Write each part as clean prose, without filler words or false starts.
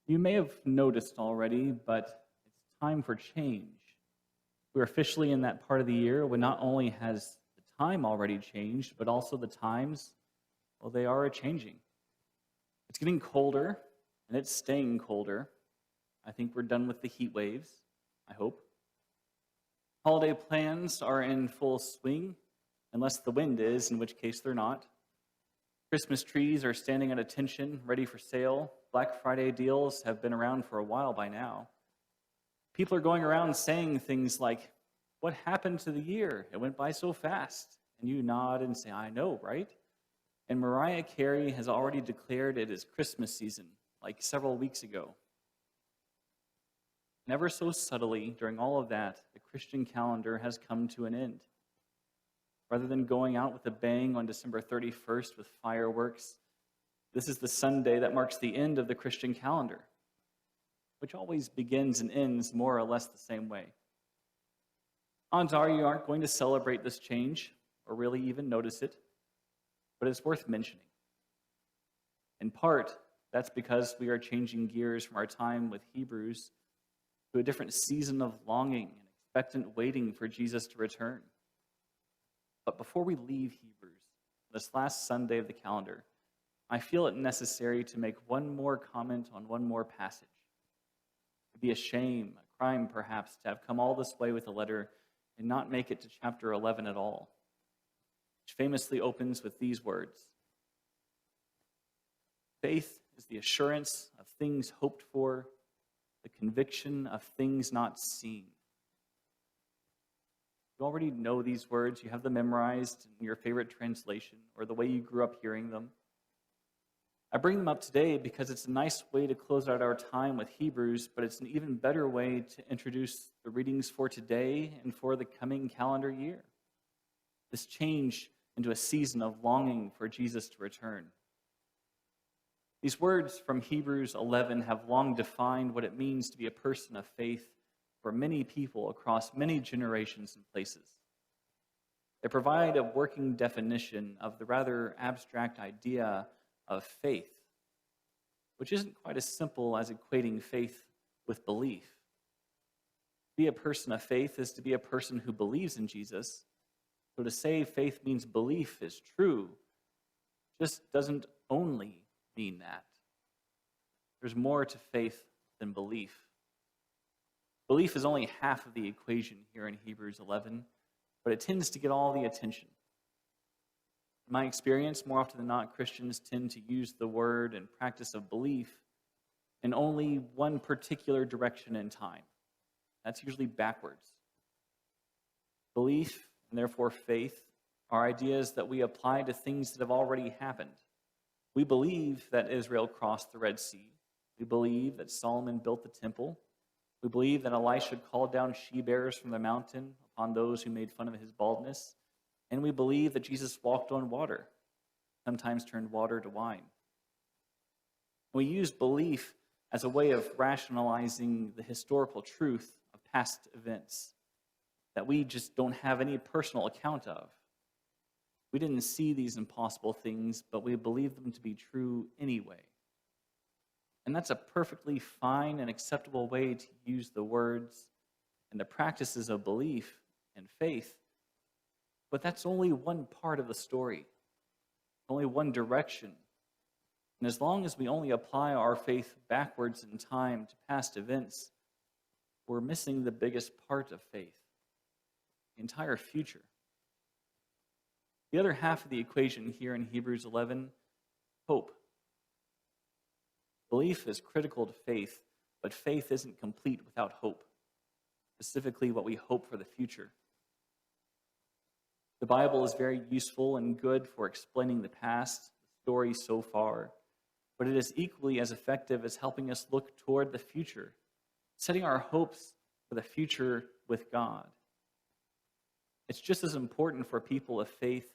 You may have noticed already, but it's time for change. We're officially in that part of the year when not only has the time already changed, but also the times, well, they are changing. It's getting colder, and it's staying colder. I think we're done with the heat waves, I hope. Holiday plans are in full swing, unless the wind is, in which case they're not. Christmas trees are standing at attention, ready for sale. Black Friday deals have been around for a while by now. People are going around saying things like, "What happened to the year? It went by so fast." And you nod and say, "I know, right?" And Mariah Carey has already declared it is Christmas season, like several weeks ago. Never so subtly, during all of that, the Christian calendar has come to an end. Rather than going out with a bang on December 31st with fireworks, this is the Sunday that marks the end of the Christian calendar, which always begins and ends more or less the same way. Odds are you aren't going to celebrate this change or really even notice it, but it's worth mentioning. In part, that's because we are changing gears from our time with Hebrews to a different season of longing and expectant waiting for Jesus to return. But before we leave Hebrews, this last Sunday of the calendar, I feel it necessary to make one more comment on one more passage. It would be a shame, a crime perhaps, to have come all this way with a letter and not make it to chapter 11 at all, which famously opens with these words: "Faith is the assurance of things hoped for, the conviction of things not seen." You already know these words. You have them memorized in your favorite translation or the way you grew up hearing them. I bring them up today because it's a nice way to close out our time with Hebrews, but it's an even better way to introduce the readings for today and for the coming calendar year. This change into a season of longing for Jesus to return. These words from Hebrews 11 have long defined what it means to be a person of faith for many people across many generations and places. They provide a working definition of the rather abstract idea of faith, which isn't quite as simple as equating faith with belief. To be a person of faith is to be a person who believes in Jesus. So to say faith means belief is true just doesn't only mean that. There's more to faith than belief. Belief is only half of the equation here in Hebrews 11, but it tends to get all the attention. In my experience, more often than not, Christians tend to use the word and practice of belief in only one particular direction in time. That's usually backwards. Belief, and therefore faith, are ideas that we apply to things that have already happened. We believe that Israel crossed the Red Sea. We believe that Solomon built the temple. We believe that Elisha called down she-bears from the mountain upon those who made fun of his baldness. And we believe that Jesus walked on water, sometimes turned water to wine. We use belief as a way of rationalizing the historical truth of past events that we just don't have any personal account of. We didn't see these impossible things, but we believe them to be true anyway. And that's a perfectly fine and acceptable way to use the words and the practices of belief and faith. But that's only one part of the story, only one direction. And as long as we only apply our faith backwards in time to past events, we're missing the biggest part of faith, the entire future. The other half of the equation here in Hebrews 11, hope. Belief is critical to faith, but faith isn't complete without hope, specifically what we hope for the future. The Bible is very useful and good for explaining the past, the story so far, but it is equally as effective as helping us look toward the future, setting our hopes for the future with God. It's just as important for people of faith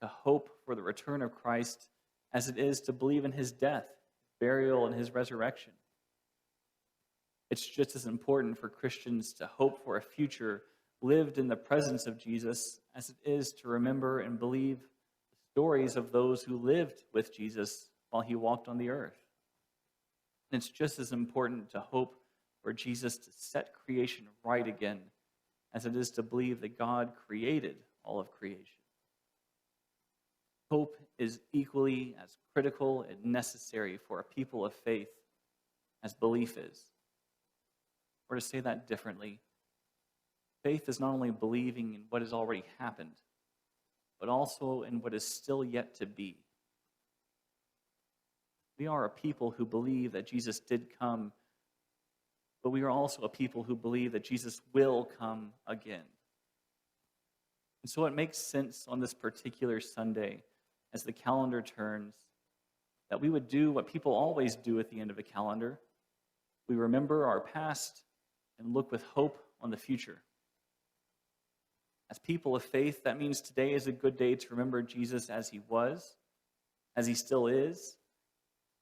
to hope for the return of Christ as it is to believe in his death, burial, and his resurrection. It's just as important for Christians to hope for a future lived in the presence of Jesus as it is to remember and believe the stories of those who lived with Jesus while he walked on the earth. And it's just as important to hope for Jesus to set creation right again as it is to believe that God created all of creation. Hope is equally as critical and necessary for a people of faith as belief is. Or to say that differently, faith is not only believing in what has already happened, but also in what is still yet to be. We are a people who believe that Jesus did come, but we are also a people who believe that Jesus will come again. And so it makes sense on this particular Sunday, as the calendar turns, that we would do what people always do at the end of a calendar. We remember our past and look with hope on the future. As people of faith, that means today is a good day to remember Jesus as he was, as he still is,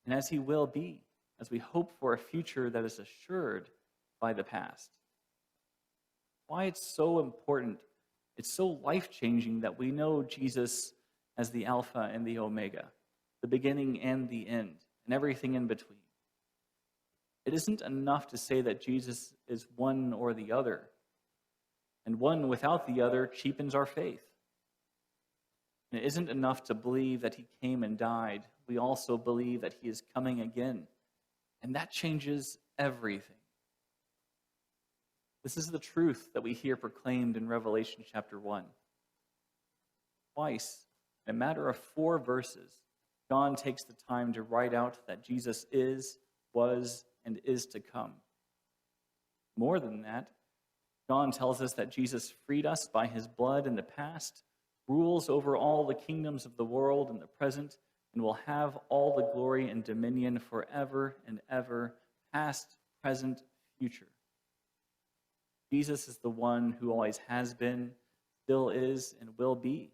and as he will be, as we hope for a future that is assured by the past. Why it's so important, it's so life-changing that we know Jesus as the Alpha and the Omega, the beginning and the end, and everything in between. It isn't enough to say that Jesus is one or the other, and one without the other cheapens our faith. And it isn't enough to believe that he came and died. We also believe that he is coming again, and that changes everything. This is the truth that we hear proclaimed in Revelation chapter 1. Twice, in a matter of 4 verses, John takes the time to write out that Jesus is, was, and is to come. More than that, John tells us that Jesus freed us by his blood in the past, rules over all the kingdoms of the world in the present, and will have all the glory and dominion forever and ever, past, present, future. Jesus is the one who always has been, still is, and will be.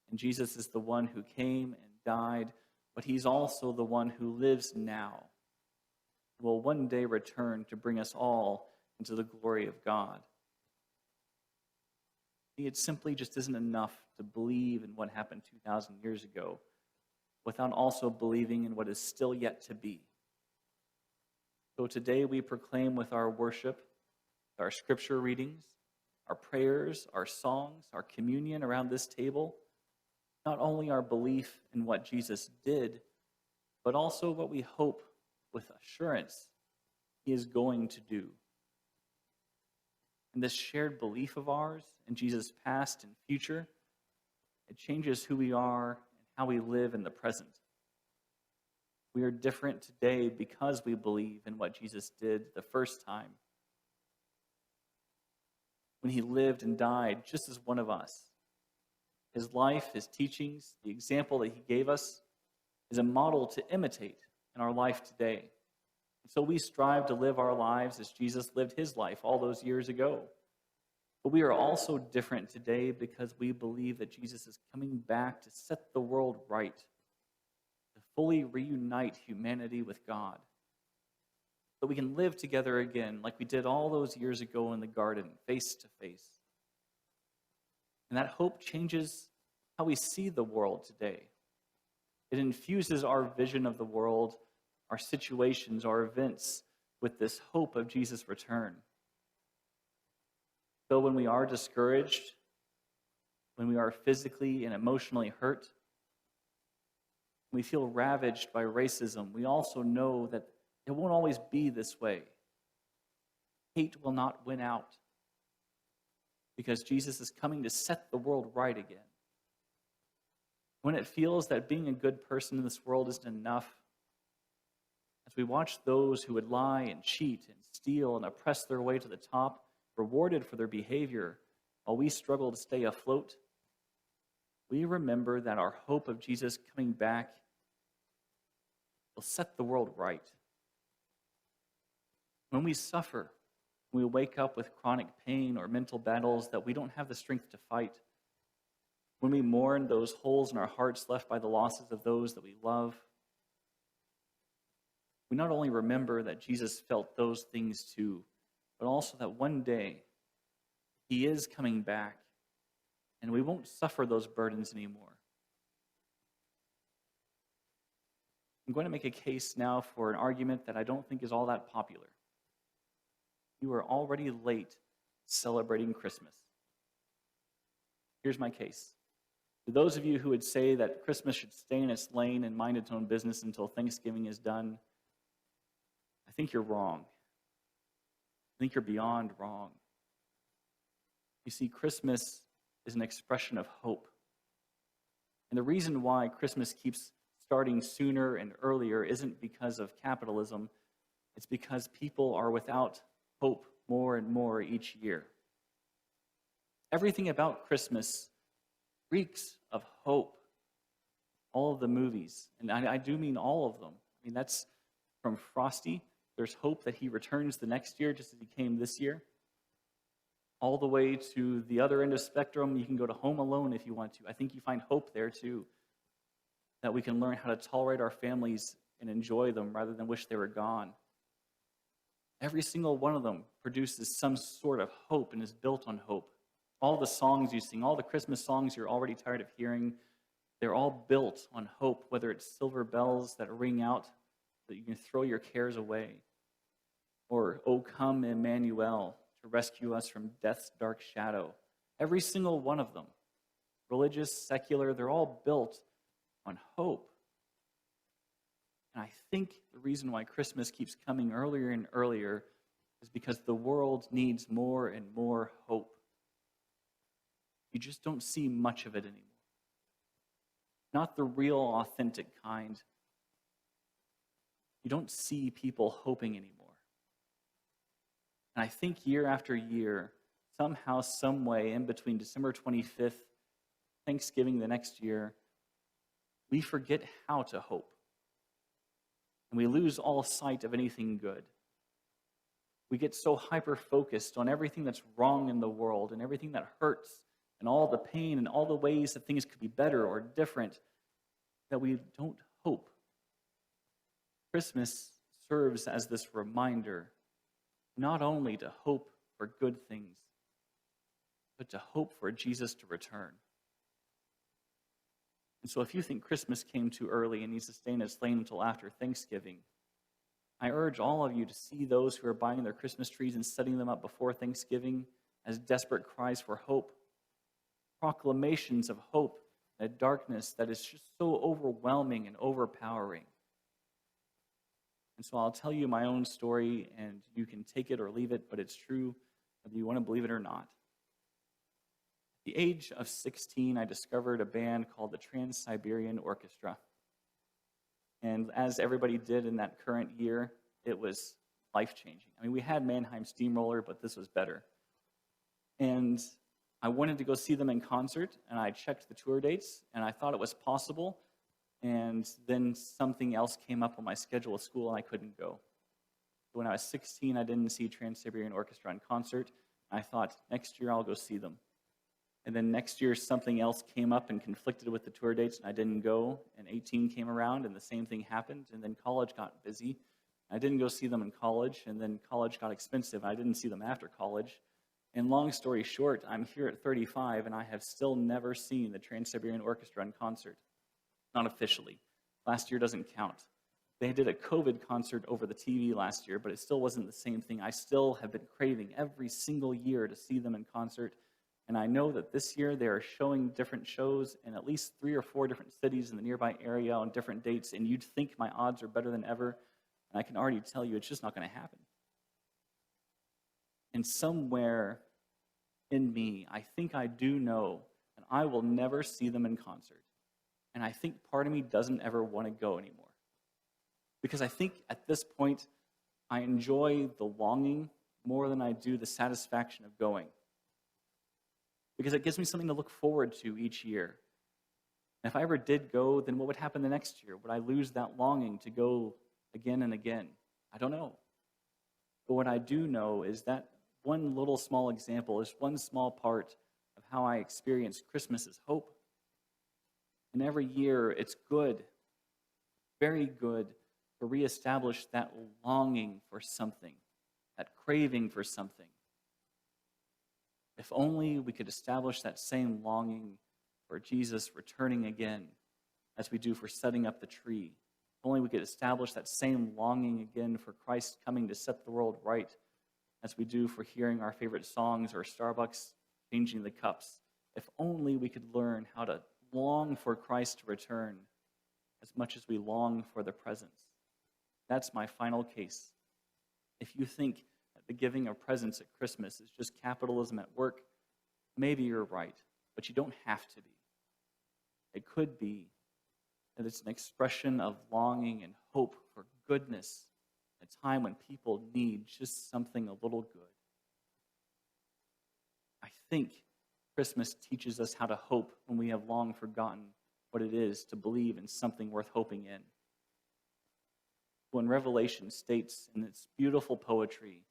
And Jesus is the one who came and died, but he's also the one who lives now, will one day return to bring us all into the glory of God. It simply just isn't enough to believe in what happened 2,000 years ago without also believing in what is still yet to be. So today we proclaim with our worship, our scripture readings, our prayers, our songs, our communion around this table, not only our belief in what Jesus did, but also what we hope with assurance he is going to do. And this shared belief of ours in Jesus' past and future, it changes who we are and how we live in the present. We are different today because we believe in what Jesus did the first time, when he lived and died just as one of us. His life, his teachings, the example that he gave us is a model to imitate in our life today. And so we strive to live our lives as Jesus lived his life all those years ago. But we are also different today because we believe that Jesus is coming back to set the world right, to fully reunite humanity with God, so we can live together again like we did all those years ago in the garden, face to face. And that hope changes how we see the world today. It infuses our vision of the world, our situations, our events with this hope of Jesus' return. So when we are discouraged, when we are physically and emotionally hurt, when we feel ravaged by racism, we also know that it won't always be this way. Hate will not win out because Jesus is coming to set the world right again. When it feels that being a good person in this world isn't enough, as we watch those who would lie and cheat and steal and oppress their way to the top, rewarded for their behavior, while we struggle to stay afloat, we remember that our hope of Jesus coming back will set the world right. When we suffer, when we wake up with chronic pain or mental battles that we don't have the strength to fight, when we mourn those holes in our hearts left by the losses of those that we love, we not only remember that Jesus felt those things too, but also that one day he is coming back and we won't suffer those burdens anymore. I'm going to make a case now for an argument that I don't think is all that popular. You are already late celebrating Christmas. Here's my case. To those of you who would say that Christmas should stay in its lane and mind its own business until Thanksgiving is done, I think you're wrong. I think you're beyond wrong. You see, Christmas is an expression of hope. And the reason why Christmas keeps starting sooner and earlier isn't because of capitalism. It's because people are without hope more and more each year. Everything about Christmas reeks of hope. All of the movies, and I do mean all of them. I mean, that's from Frosty. There's hope that he returns the next year just as he came this year. All the way to the other end of the spectrum, you can go to Home Alone if you want to. I think you find hope there too, that we can learn how to tolerate our families and enjoy them rather than wish they were gone. Every single one of them produces some sort of hope and is built on hope. All the songs you sing, all the Christmas songs you're already tired of hearing, they're all built on hope, whether it's silver bells that ring out that you can throw your cares away, or O come Emmanuel to rescue us from death's dark shadow. Every single one of them, religious, secular, they're all built on hope. And I think the reason why Christmas keeps coming earlier and earlier is because the world needs more and more hope. You just don't see much of it anymore. Not the real, authentic kind. You don't see people hoping anymore. And I think year after year, somehow, some way, in between December 25th, Thanksgiving the next year, we forget how to hope. And we lose all sight of anything good. We get so hyper-focused on everything that's wrong in the world and everything that hurts and all the pain and all the ways that things could be better or different that we don't hope. Christmas serves as this reminder not only to hope for good things, but to hope for Jesus to return. And so if you think Christmas came too early and needs to stay in its lane until after Thanksgiving, I urge all of you to see those who are buying their Christmas trees and setting them up before Thanksgiving as desperate cries for hope, proclamations of hope in a darkness that is just so overwhelming and overpowering. And so I'll tell you my own story, and you can take it or leave it, but it's true whether you want to believe it or not. At the age of 16, I discovered a band called the Trans-Siberian Orchestra. And as everybody did in that current year, it was life-changing. I mean, we had Mannheim Steamroller, but this was better. And I wanted to go see them in concert, and I checked the tour dates, and I thought it was possible. And then something else came up on my schedule of school, and I couldn't go. When I was 16, I didn't see Trans-Siberian Orchestra in concert. I thought, next year I'll go see them. And then next year, something else came up and conflicted with the tour dates, and I didn't go. And 18 came around, and the same thing happened. And then college got busy. I didn't go see them in college, and then college got expensive. I didn't see them after college. And long story short, I'm here at 35, and I have still never seen the Trans-Siberian Orchestra in concert. Not officially. Last year doesn't count. They did a COVID concert over the TV last year, but it still wasn't the same thing. I still have been craving every single year to see them in concert. And I know that this year they are showing different shows in at least 3 or 4 different cities in the nearby area on different dates, and you'd think my odds are better than ever. And I can already tell you it's just not going to happen. And somewhere in me, I think I do know that I will never see them in concert. And I think part of me doesn't ever want to go anymore. Because I think at this point, I enjoy the longing more than I do the satisfaction of going. Because it gives me something to look forward to each year. And if I ever did go, then what would happen the next year? Would I lose that longing to go again and again? I don't know. But what I do know is that one little small example is one small part of how I experience Christmas as hope. And every year, it's good, very good, to reestablish that longing for something, that craving for something. If only we could establish that same longing for Jesus returning again as we do for setting up the tree. If only we could establish that same longing again for Christ coming to set the world right as we do for hearing our favorite songs or Starbucks changing the cups. If only we could learn how to long for Christ to return as much as we long for the presents. That's my final case. If you think that the giving of presents at Christmas is just capitalism at work, maybe you're right, but you don't have to be. It could be that it's an expression of longing and hope for goodness at a time when people need just something a little good. I think Christmas teaches us how to hope when we have long forgotten what it is to believe in something worth hoping in. When Revelation states in its beautiful poetry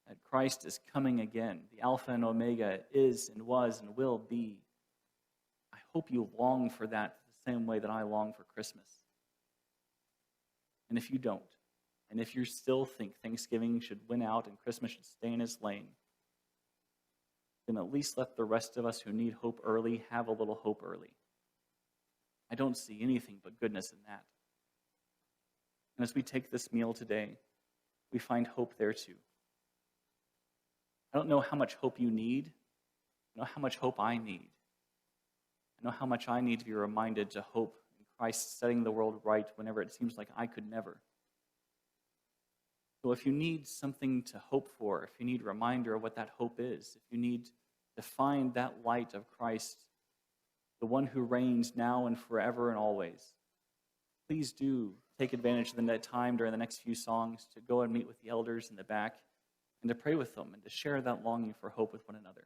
that Christ is coming again, the Alpha and Omega is and was and will be, I hope you long for that the same way that I long for Christmas. And if you don't, and if you still think Thanksgiving should win out and Christmas should stay in its lane, then at least let the rest of us who need hope early have a little hope early. I don't see anything but goodness in that. And as we take this meal today, we find hope there too. I don't know how much hope you need. I know how much hope I need. I know how much I need to be reminded to hope in Christ setting the world right whenever it seems like I could never. So if you need something to hope for, if you need a reminder of what that hope is, if you need to find that light of Christ, the one who reigns now and forever and always, please do take advantage of the time during the next few songs to go and meet with the elders in the back and to pray with them and to share that longing for hope with one another.